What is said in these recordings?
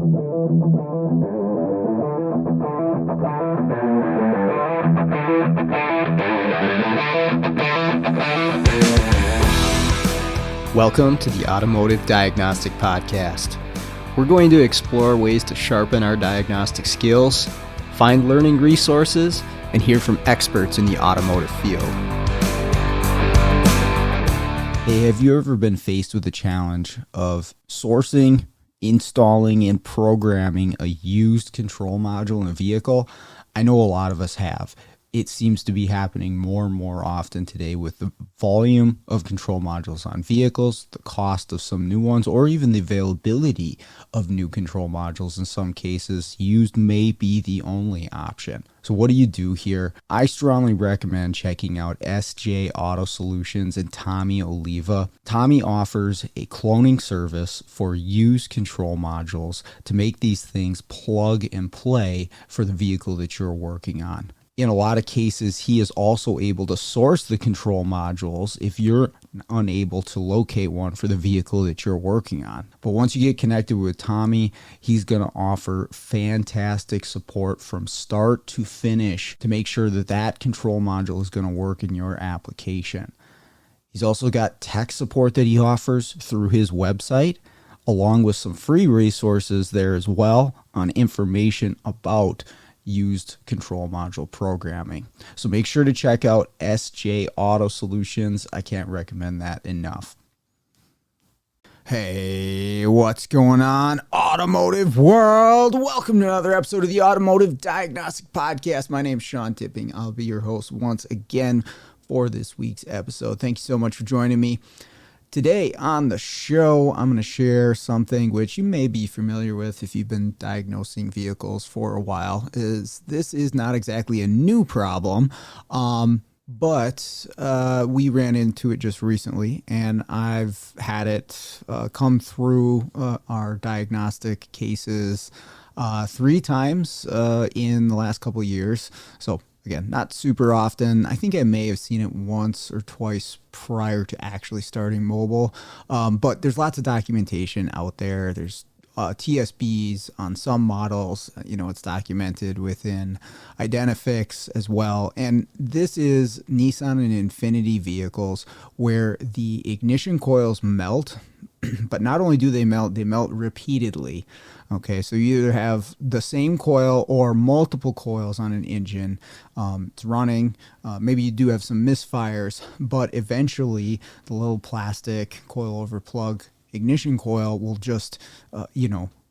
Welcome to the Automotive Diagnostic Podcast. We're going to explore ways to sharpen our diagnostic skills, find learning resources, and hear from experts in the automotive field. Hey, have you ever been faced with the challenge of sourcing, installing, and programming a used control module in a vehicle? I know a lot of us have. It seems to be happening more and more often today with the volume of control modules on vehicles, the cost of some new ones, or even the availability of new control modules. In some cases, used may be the only option. So what do you do here? I strongly recommend checking out SJ Auto Solutions and Tommy Oliva. Tommy offers a cloning service for used control modules to make these things plug and play for the vehicle that you're working on. In a lot of cases, he is also able to source the control modules if you're unable to locate one for the vehicle that you're working on. But once you get connected with Tommy, he's going to offer fantastic support from start to finish to make sure that that control module is going to work in your application. He's also got tech support that he offers through his website, along with some free resources there as well on information about used control module programming. So make sure to check out SJ Auto Solutions. I can't recommend that enough. Hey, what's going on, automotive world? Welcome to another episode of the Automotive Diagnostic Podcast. My name's Sean Tipping. I'll be your host once again for this week's episode. Thank you so much for joining me. Today on the show, I'm going to share something which you may be familiar with if you've been diagnosing vehicles for a while. This is not exactly a new problem, but we ran into it just recently, and I've had it come through our diagnostic cases 3 times in the last couple of years. So again, not super often. I think I may have seen it once or twice prior to actually starting mobile. But there's lots of documentation out there. There's TSBs on some models. It's documented within Identifix as well. And this is Nissan and Infiniti vehicles where the ignition coils melt. But not only do they melt repeatedly. Okay, so you either have the same coil or multiple coils on an engine. It's running. Maybe you do have some misfires, but eventually the little plastic coil over plug ignition coil will just,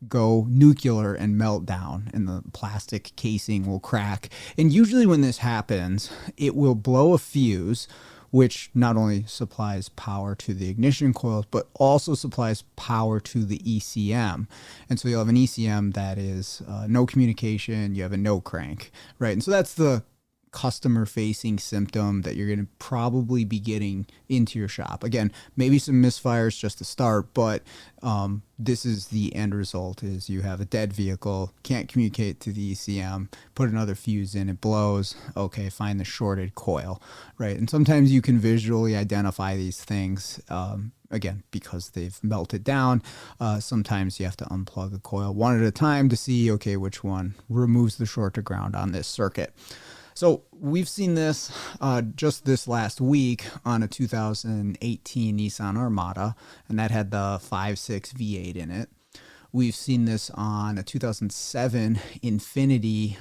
go nuclear and melt down, and the plastic casing will crack. And usually when this happens, it will blow a fuse, which not only supplies power to the ignition coils, but also supplies power to the ECM. And so you'll have an ECM that is no communication, you have a no crank, right? And so that's the customer-facing symptom that you're going to probably be getting into your shop. Again, maybe some misfires just to start, but this is the end result: is you have a dead vehicle, can't communicate to the ECM, put another fuse in, it blows. Okay, find the shorted coil, right? And sometimes you can visually identify these things. Again, because they've melted down. Sometimes you have to unplug a coil one at a time to see, okay, which one removes the short to ground on this circuit. So we've seen this just this last week on a 2018 Nissan Armada, and that had the 5.6 V8 in it. We've seen this on a 2007 Infiniti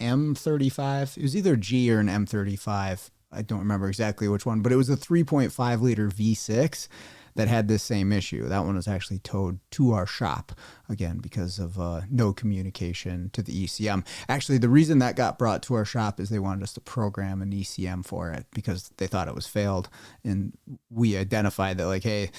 M35. It was either a G or an M35. I don't remember exactly which one, but it was a 3.5 liter V6 that had this same issue. That one was actually towed to our shop, again, because of no communication to the ECM. Actually, the reason that got brought to our shop is they wanted us to program an ECM for it because they thought it was failed. And we identified that, like, hey,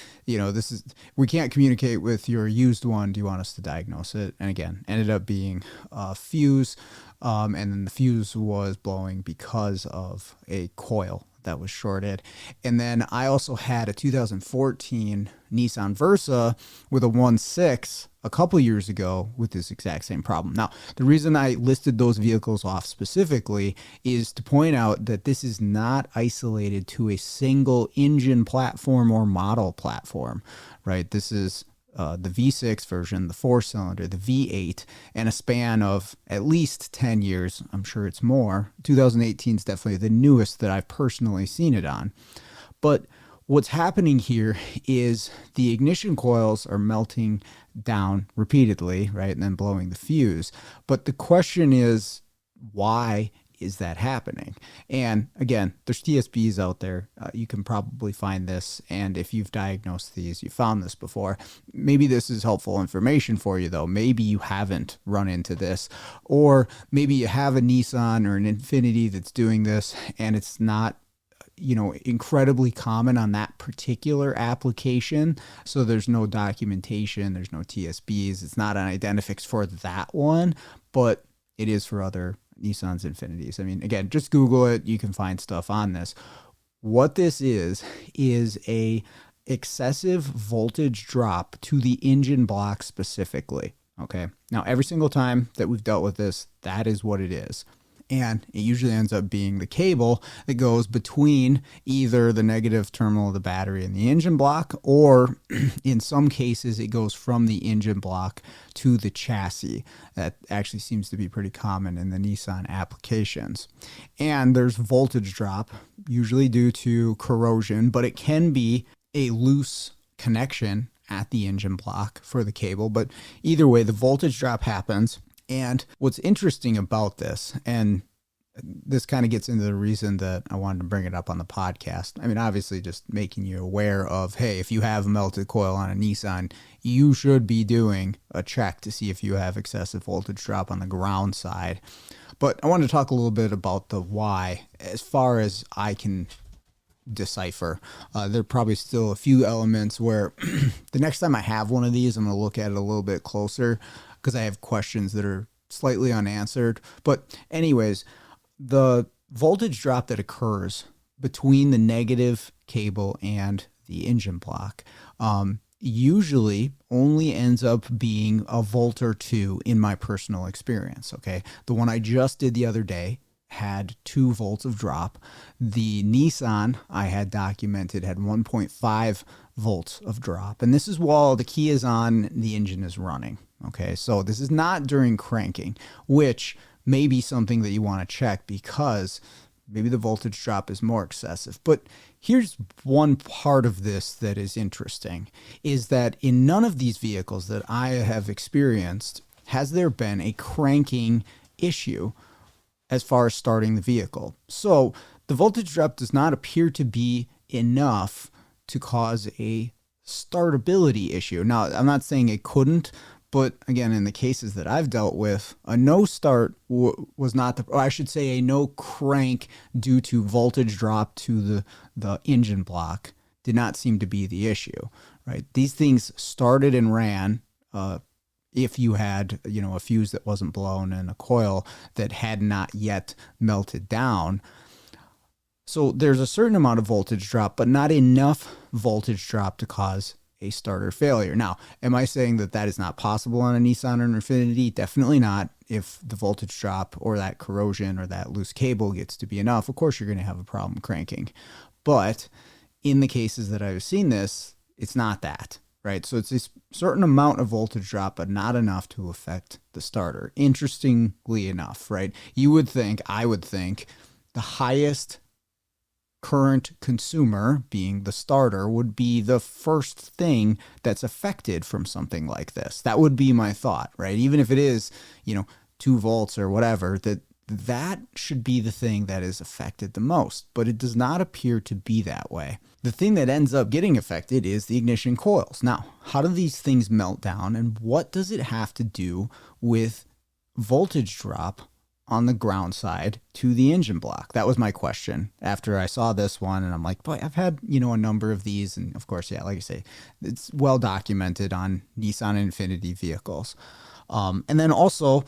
we can't communicate with your used one. Do you want us to diagnose it? And again, ended up being a fuse. And then the fuse was blowing because of a coil that was shorted. And then I also had a 2014 Nissan Versa with a 1.6 a couple years ago with this exact same problem. Now, the reason I listed those vehicles off specifically is to point out that this is not isolated to a single engine platform or model platform, right? This is the V6 version, the 4-cylinder, the V8, and a span of at least 10 years. I'm sure it's more. 2018 is definitely the newest that I've personally seen it on. But what's happening here is the ignition coils are melting down repeatedly, right, and then blowing the fuse. But the question is, why is that happening? And again, there's TSBs out there. You can probably find this. And if you've diagnosed these, you found this before. Maybe this is helpful information for you, though. Maybe you haven't run into this. Or maybe you have a Nissan or an Infiniti that's doing this, and it's not incredibly common on that particular application. So there's no documentation, there's no TSBs. It's not an identifix for that one, but it is for other Nissans, Infinitis. I mean, again, just Google it. You can find stuff on this. What this is a excessive voltage drop to the engine block specifically. Okay. Now, every single time that we've dealt with this, that is what it is. And it usually ends up being the cable that goes between either the negative terminal of the battery and the engine block, or in some cases, it goes from the engine block to the chassis. That actually seems to be pretty common in the Nissan applications. And there's voltage drop, usually due to corrosion, but it can be a loose connection at the engine block for the cable. But either way, the voltage drop happens. And what's interesting about this, and this kind of gets into the reason that I wanted to bring it up on the podcast. I mean, obviously just making you aware of, hey, if you have a melted coil on a Nissan, you should be doing a check to see if you have excessive voltage drop on the ground side. But I wanted to talk a little bit about the why, as far as I can decipher. There are probably still a few elements where the next time I have one of these, I'm going to look at it a little bit closer, because I have questions that are slightly unanswered. But anyways, the voltage drop that occurs between the negative cable and the engine block usually only ends up being a volt or two in my personal experience. Okay. The one I just did the other day had 2 volts of drop. The Nissan I had documented had 1.5 volts of drop. And this is while the key is on, the engine is running. Okay, so this is not during cranking, which may be something that you want to check because maybe the voltage drop is more excessive. But here's one part of this that is interesting, is that in none of these vehicles that I have experienced has there been a cranking issue as far as starting the vehicle. So the voltage drop does not appear to be enough to cause a startability issue. Now, I'm not saying it couldn't, but again, in the cases that I've dealt with, a no start was not or I should say a no crank due to voltage drop to the engine block did not seem to be the issue, right? These things started and ran if you had, a fuse that wasn't blown and a coil that had not yet melted down. So there's a certain amount of voltage drop, but not enough voltage drop to cause a starter failure. Now, am I saying that that is not possible on a Nissan or an Infiniti? Definitely not. If the voltage drop or that corrosion or that loose cable gets to be enough, of course you're going to have a problem cranking. But in the cases that I've seen this, it's not that, right? So it's a certain amount of voltage drop, but not enough to affect the starter. Interestingly enough, right? I would think the highest current consumer, being the starter, would be the first thing that's affected from something like this. That would be my thought, right? Even if it is, 2 volts or whatever, that should be the thing that is affected the most, but it does not appear to be that way. The thing that ends up getting affected is the ignition coils. Now, how do these things melt down, and what does it have to do with voltage drop on the ground side to the engine block? That was my question after I saw this one, and I'm like, boy, I've had, a number of these, and of course, yeah, like I say, it's well documented on Nissan and Infiniti vehicles. And then also,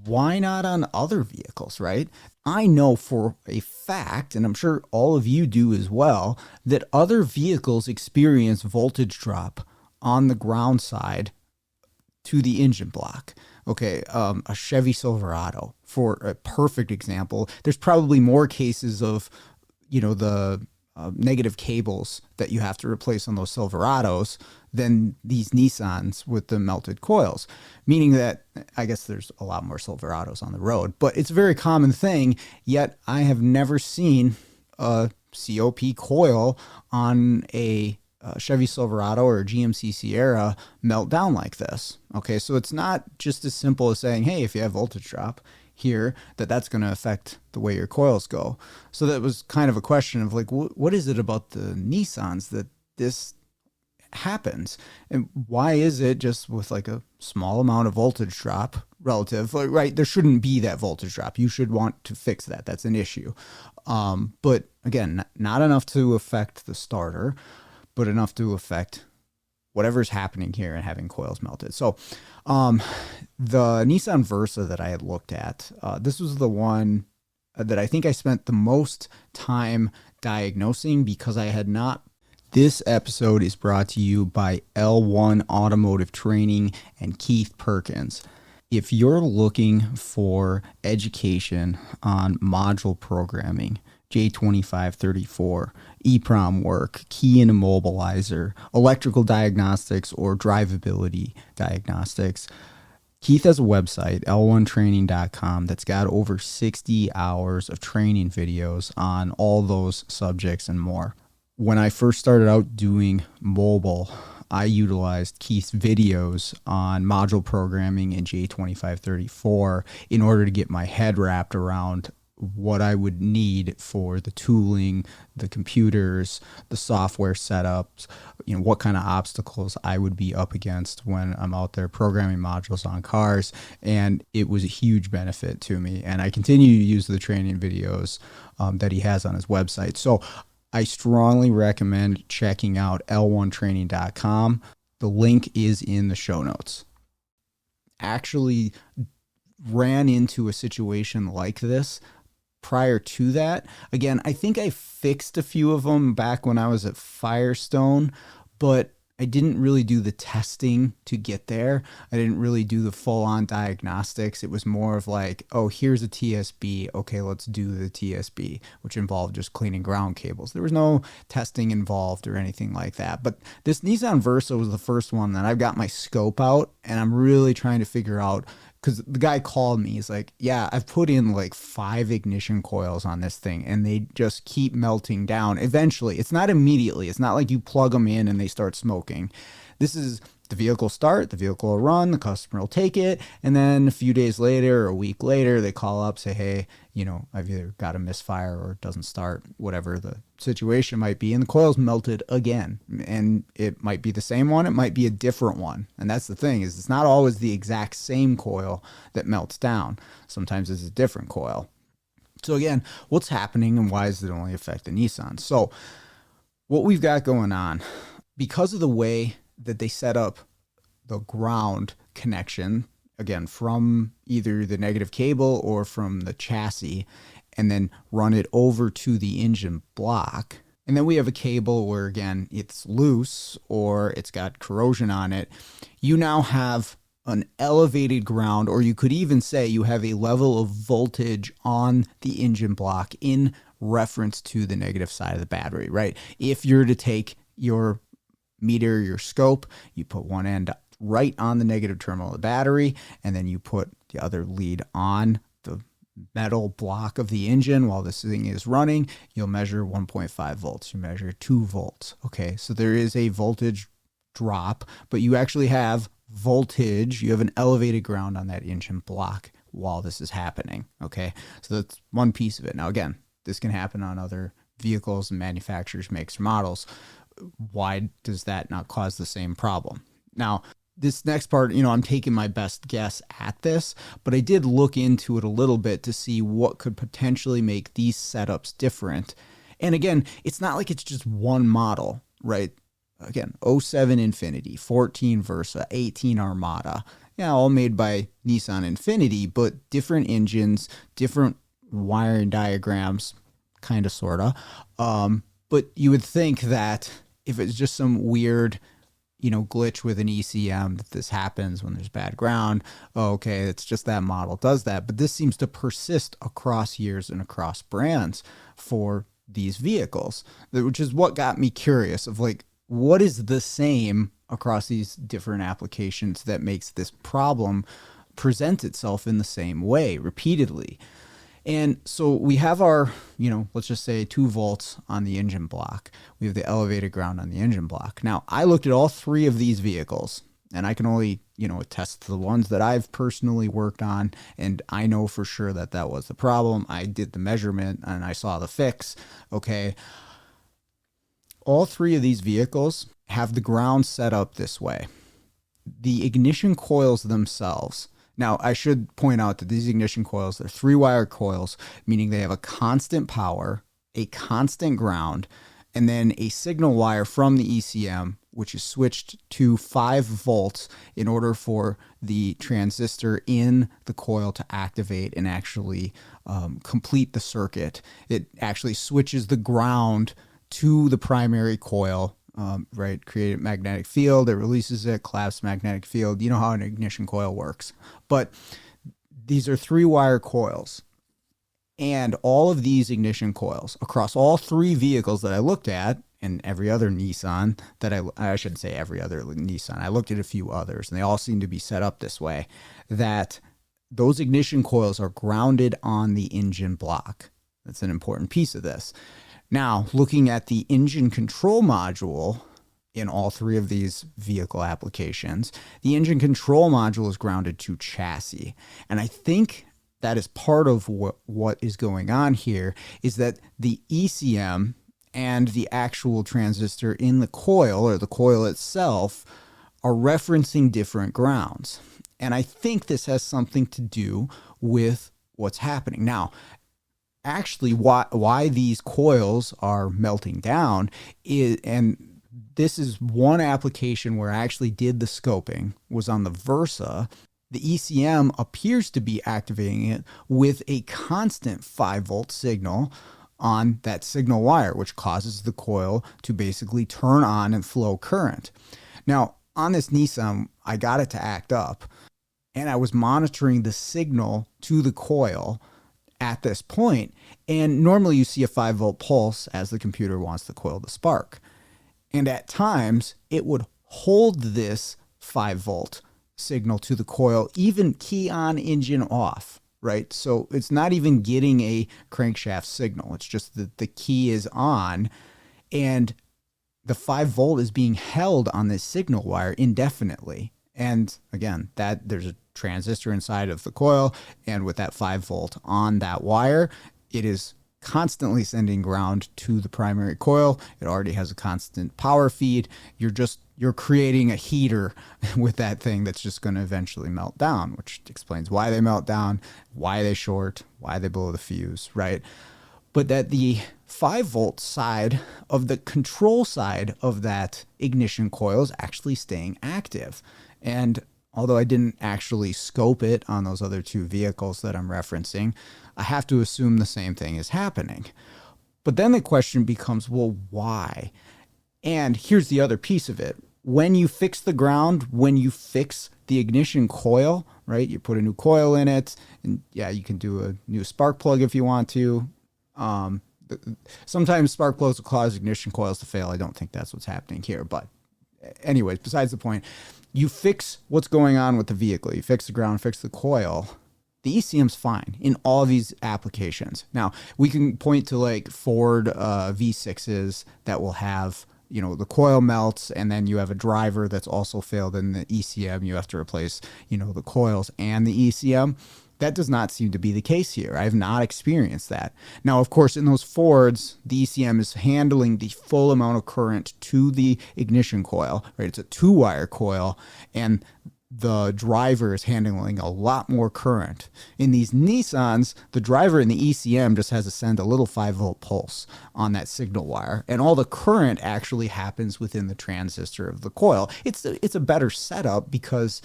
why not on other vehicles, right? I know for a fact, and I'm sure all of you do as well, that other vehicles experience voltage drop on the ground side to the engine block. Okay, a Chevy Silverado, for a perfect example. There's probably more cases of, the negative cables that you have to replace on those Silverados than these Nissans with the melted coils, meaning that I guess there's a lot more Silverados on the road, but it's a very common thing, yet I have never seen a COP coil on a Chevy Silverado or a GMC Sierra melt down like this. Okay, so it's not just as simple as saying, hey, if you have voltage drop here, that's going to affect the way your coils go. So that was kind of a question of like, what is it about the Nissans that this happens, and why is it just with like a small amount of voltage drop relative, like, right, there shouldn't be that voltage drop. You should want to fix that. That's an issue. But again, not enough to affect the starter, but enough to affect whatever's happening here and having coils melted. So the Nissan Versa that I had looked at, this was the one that I think I spent the most time diagnosing because I had not. This episode is brought to you by L1 Automotive Training and Keith Perkins. If you're looking for education on module programming, J2534, EEPROM work, key and immobilizer, electrical diagnostics, or drivability diagnostics, Keith has a website, l1training.com, that's got over 60 hours of training videos on all those subjects and more. When I first started out doing mobile, I utilized Keith's videos on module programming in J2534 in order to get my head wrapped around what I would need for the tooling, the computers, the software setups, what kind of obstacles I would be up against when I'm out there programming modules on cars. And it was a huge benefit to me. And I continue to use the training videos that he has on his website. So I strongly recommend checking out l1training.com. The link is in the show notes. Actually ran into a situation like this prior to that. Again, I think I fixed a few of them back when I was at Firestone, but I didn't really do the testing to get there. I didn't really do the full-on diagnostics. It was more of like, oh, here's a TSB. Okay, let's do the TSB, which involved just cleaning ground cables. There was no testing involved or anything like that. But this Nissan Versa was the first one that I've got my scope out, and I'm really trying to figure out, because the guy called me. He's like, yeah, I've put in like 5 ignition coils on this thing and they just keep melting down. Eventually, it's not immediately. It's not like you plug them in and they start smoking. This is the vehicle start, the vehicle will run, the customer will take it. And then a few days later or a week later, they call up, say, hey, I've either got a misfire or it doesn't start, whatever the situation might be. And the coil's melted again. And it might be the same one. It might be a different one. And that's the thing, is it's not always the exact same coil that melts down. Sometimes it's a different coil. So again, what's happening and why does it only affect the Nissan? So what we've got going on, because of the way that they set up the ground connection, again, from either the negative cable or from the chassis, and then run it over to the engine block. And then we have a cable where, again, it's loose or it's got corrosion on it. You now have an elevated ground, or you could even say you have a level of voltage on the engine block in reference to the negative side of the battery, right? If you're to take your meter, your scope, you put one end right on the negative terminal of the battery, and then you put the other lead on the metal block of the engine while this thing is running, you'll measure 1.5 volts. You measure 2 volts. Okay, so there is a voltage drop, but you actually have voltage. You have an elevated ground on that engine block while this is happening. Okay, so that's one piece of it. Now, again, this can happen on other vehicles and manufacturers, makes, models. Why does that not cause the same problem? Now, this next part, I'm taking my best guess at this, but I did look into it a little bit to see what could potentially make these setups different. And again, it's not like it's just one model, right? Again, '07 Infiniti, 14 Versa, 18 Armada, all made by Nissan Infiniti, but different engines, different wiring diagrams, kind of, sort of. But you would think that if it's just some weird, glitch with an ECM, that this happens when there's bad ground. Oh, okay, it's just that model does that. But this seems to persist across years and across brands for these vehicles, which is what got me curious of like, what is the same across these different applications that makes this problem present itself in the same way repeatedly. And so we have our, let's just say 2 volts on the engine block. We have the elevated ground on the engine block. Now, I looked at all 3 of these vehicles, and I can only, attest to the ones that I've personally worked on, and I know for sure that that was the problem. I did the measurement, and I saw the fix, okay? All 3 of these vehicles have the ground set up this way. The ignition coils themselves. Now, I should point out that these ignition coils, they're 3-wire coils, meaning they have a constant power, a constant ground, and then a signal wire from the ECM, which is switched to 5 volts in order for the transistor in the coil to activate and actually complete the circuit. It actually switches the ground to the primary coil, right? Create a magnetic field, it releases it, collapse magnetic field. You know how an ignition coil works. But these are 3-wire coils. And all of these ignition coils across all 3 vehicles that I looked at, and every other Nissan that I shouldn't say every other Nissan, I looked at a few others, and they all seem to be set up this way, that those ignition coils are grounded on the engine block. That's an important piece of this. Now, looking at the engine control module in all 3 of these vehicle applications, the engine control module is grounded to chassis. And I think that is part of what is going on here, is that the ECM and the actual transistor in the coil, or the coil itself, are referencing different grounds. And I think this has something to do with what's happening. Now, actually, why these coils are melting down is, and this is one application where I actually did the scoping, was on the Versa. The ECM appears to be activating it with a constant 5-volt signal on that signal wire, which causes the coil to basically turn on and flow current. Now, on this Nissan, I got it to act up, and I was monitoring the signal to the coil at this point, and normally you see a 5-volt pulse as the computer wants the coil to spark. And at times, it would hold this 5-volt signal to the coil, even key on, engine off, right? So it's not even getting a crankshaft signal. It's just that the key is on, and the 5-volt is being held on this signal wire indefinitely. And again, that there's a transistor inside of the coil, and with that 5-volt on that wire, it is constantly sending ground to the primary coil. It already has a constant power feed. You're creating a heater with that thing that's just going to eventually melt down, which explains why they melt down, why they short, why they blow the fuse, right? But that the 5-volt side of the control side of that ignition coil is actually staying active. And although I didn't actually scope it on those other 2 vehicles that I'm referencing, I have to assume the same thing is happening. But then the question becomes, well, why? And here's the other piece of it. When you fix the ground, when you fix the ignition coil, right, you put a new coil in it, and yeah, you can do a new spark plug if you want to. Sometimes spark plugs will cause ignition coils to fail. I don't think that's what's happening here. But anyways, besides the point, you fix what's going on with the vehicle. You fix the ground, fix the coil. The ECM's fine in all of these applications. Now, we can point to like Ford V6s that will have, the coil melts, and then you have a driver that's also failed in the ECM. You have to replace, the coils and the ECM. That does not seem to be the case here. I have not experienced that. Now, of course, in those Fords, the ECM is handling the full amount of current to the ignition coil, right? It's a 2-wire coil, and the driver is handling a lot more current. In these Nissans, the driver in the ECM just has to send a little 5-volt pulse on that signal wire, and all the current actually happens within the transistor of the coil. It's a better setup because,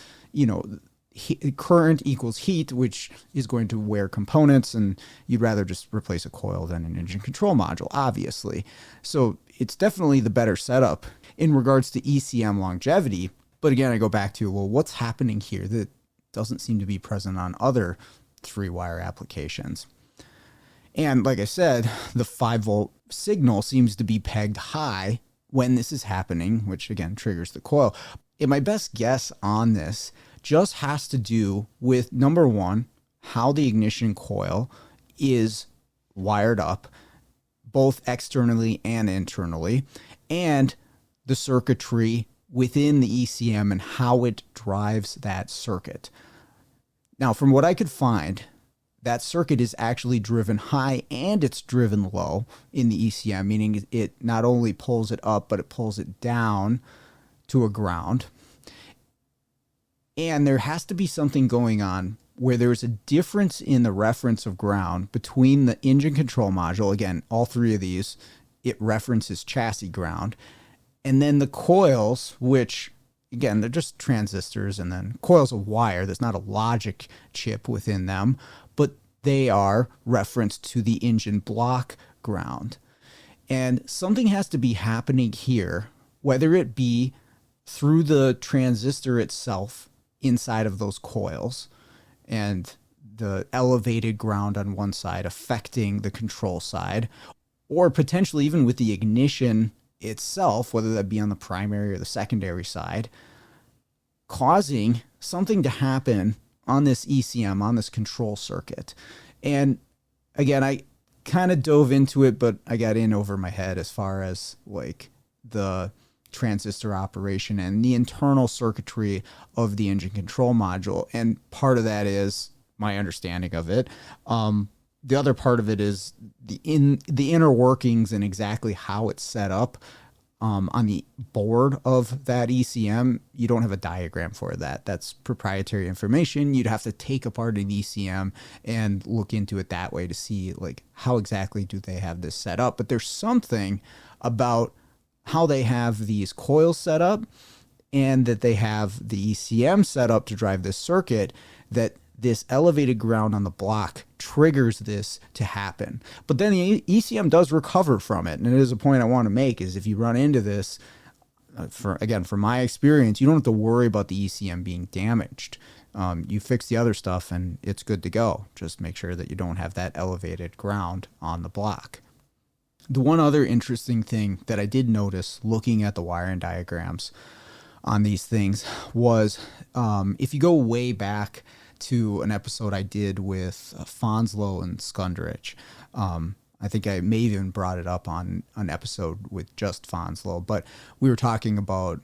current equals heat, which is going to wear components, and you'd rather just replace a coil than an engine control module, obviously. So it's definitely the better setup in regards to ECM longevity. But again, I go back to, well, what's happening here that doesn't seem to be present on other 3-wire applications? And like I said, the 5-volt signal seems to be pegged high when this is happening, which again triggers the coil. And my best guess on this just has to do with, number one, how the ignition coil is wired up, both externally and internally, and the circuitry within the ECM and how it drives that circuit. Now, from what I could find, that circuit is actually driven high and it's driven low in the ECM, meaning it not only pulls it up, but it pulls it down to a ground. And there has to be something going on where there's a difference in the reference of ground between the engine control module. Again, all three of these, it references chassis ground. And then the coils, which, again, they're just transistors and then coils of wire. There's not a logic chip within them, but they are referenced to the engine block ground. And something has to be happening here, whether it be through the transistor itself inside of those coils and the elevated ground on one side affecting the control side, or potentially even with the ignition itself, whether that be on the primary or the secondary side, causing something to happen on this ECM, on this control circuit. And again, I kind of dove into it, but I got in over my head as far as like the transistor operation and the internal circuitry of the engine control module. And part of that is my understanding of it. The other part of it is the inner workings and exactly how it's set up. On the board of that ECM, you don't have a diagram for that. That's proprietary information. You'd have to take apart an ECM and look into it that way to see like how exactly do they have this set up. But there's something about how they have these coils set up and that they have the ECM set up to drive this circuit, that this elevated ground on the block triggers this to happen. But then the ECM does recover from it. And it is a point I want to make, is if you run into this, from my experience, you don't have to worry about the ECM being damaged. You fix the other stuff and it's good to go. Just make sure that you don't have that elevated ground on the block. The one other interesting thing that I did notice looking at the wiring diagrams on these things was if you go way back to an episode I did with Fonslow and Skundrich. I think I may have even brought it up on an episode with just Fonslow, but we were talking about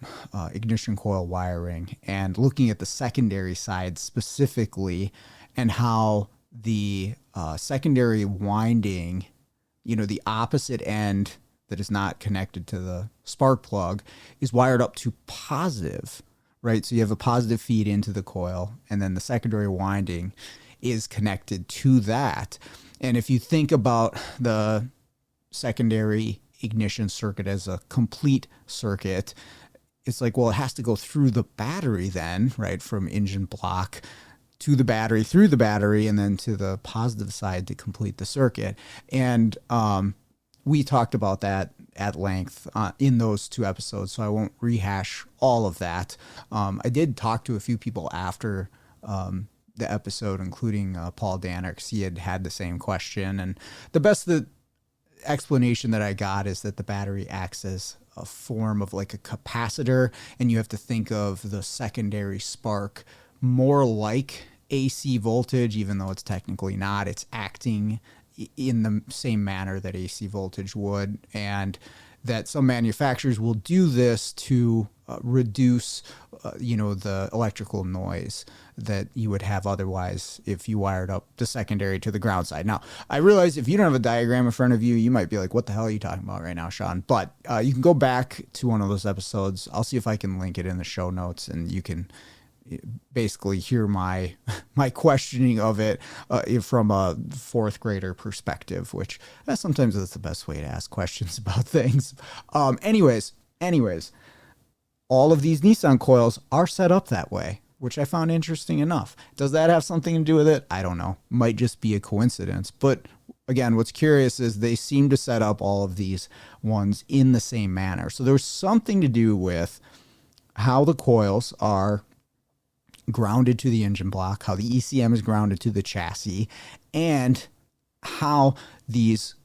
ignition coil wiring and looking at the secondary side specifically and how the secondary winding, the opposite end that is not connected to the spark plug is wired up to positive, right? So you have a positive feed into the coil, and then the secondary winding is connected to that. And if you think about the secondary ignition circuit as a complete circuit, it's like, well, it has to go through the battery then, right? From engine block to the battery, through the battery, and then to the positive side to complete the circuit. And we talked about that at length in those two episodes, so I won't rehash all of that. I did talk to a few people after the episode, including Paul Danner. He had the same question, and the explanation that I got is that the battery acts as a form of like a capacitor, and you have to think of the secondary spark more like AC voltage, even though it's technically not. It's acting in the same manner that AC voltage would, and that some manufacturers will do this to reduce, the electrical noise that you would have otherwise if you wired up the secondary to the ground side. Now, I realize if you don't have a diagram in front of you, you might be like, what the hell are you talking about right now, Sean? But you can go back to one of those episodes. I'll see if I can link it in the show notes, and you can basically hear my questioning of it from a fourth grader perspective, which sometimes that's the best way to ask questions about things. Anyways, all of these Nissan coils are set up that way, which I found interesting enough. Does that have something to do with it? I don't know. Might just be a coincidence. But again, what's curious is they seem to set up all of these ones in the same manner. So there's something to do with how the coils are grounded to the engine block, how the ECM is grounded to the chassis, and how these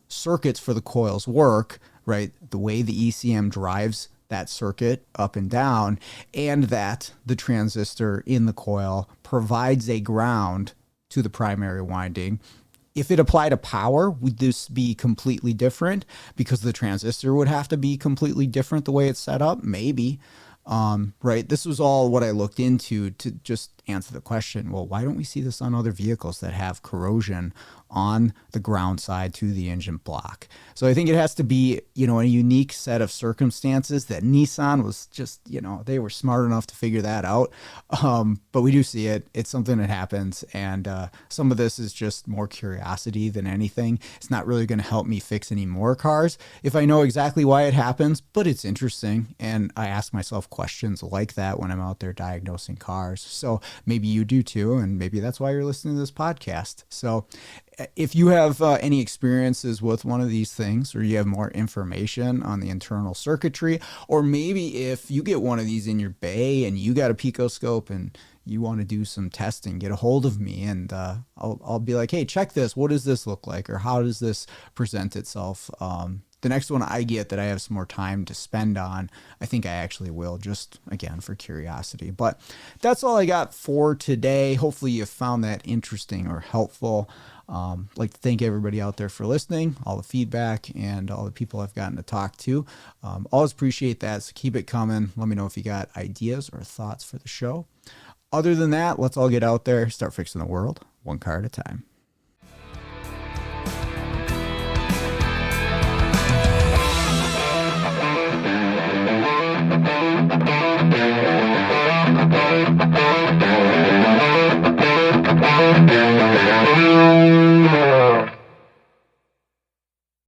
circuits for the coils work, right? The way the ECM drives that circuit up and down, and that the transistor in the coil provides a ground to the primary winding. If it applied a power, would this be completely different because the transistor would have to be completely different the way it's set up? Maybe. Right. This was all what I looked into to just answer the question. Well, why don't we see this on other vehicles that have corrosion on the ground side to the engine block? So I think it has to be, a unique set of circumstances that Nissan was just, they were smart enough to figure that out. But we do see it. It's something that happens. And some of this is just more curiosity than anything. It's not really going to help me fix any more cars if I know exactly why it happens, but it's interesting. And I ask myself questions like that when I'm out there diagnosing cars. So maybe you do too, and maybe that's why you're listening to this podcast. So if you have any experiences with one of these things, or you have more information on the internal circuitry, or maybe if you get one of these in your bay and you got a picoscope and you want to do some testing, get a hold of me and I'll be like, hey, check this. What does this look like? Or how does this present itself? The next one I get that I have some more time to spend on, I think I actually will, just again for curiosity. But that's all I got for today. Hopefully you found that interesting or helpful. I'd like to thank everybody out there for listening, all the feedback, and all the people I've gotten to talk to. Always appreciate that, so keep it coming. Let me know if you got ideas or thoughts for the show. Other than that, let's all get out there, start fixing the world one car at a time.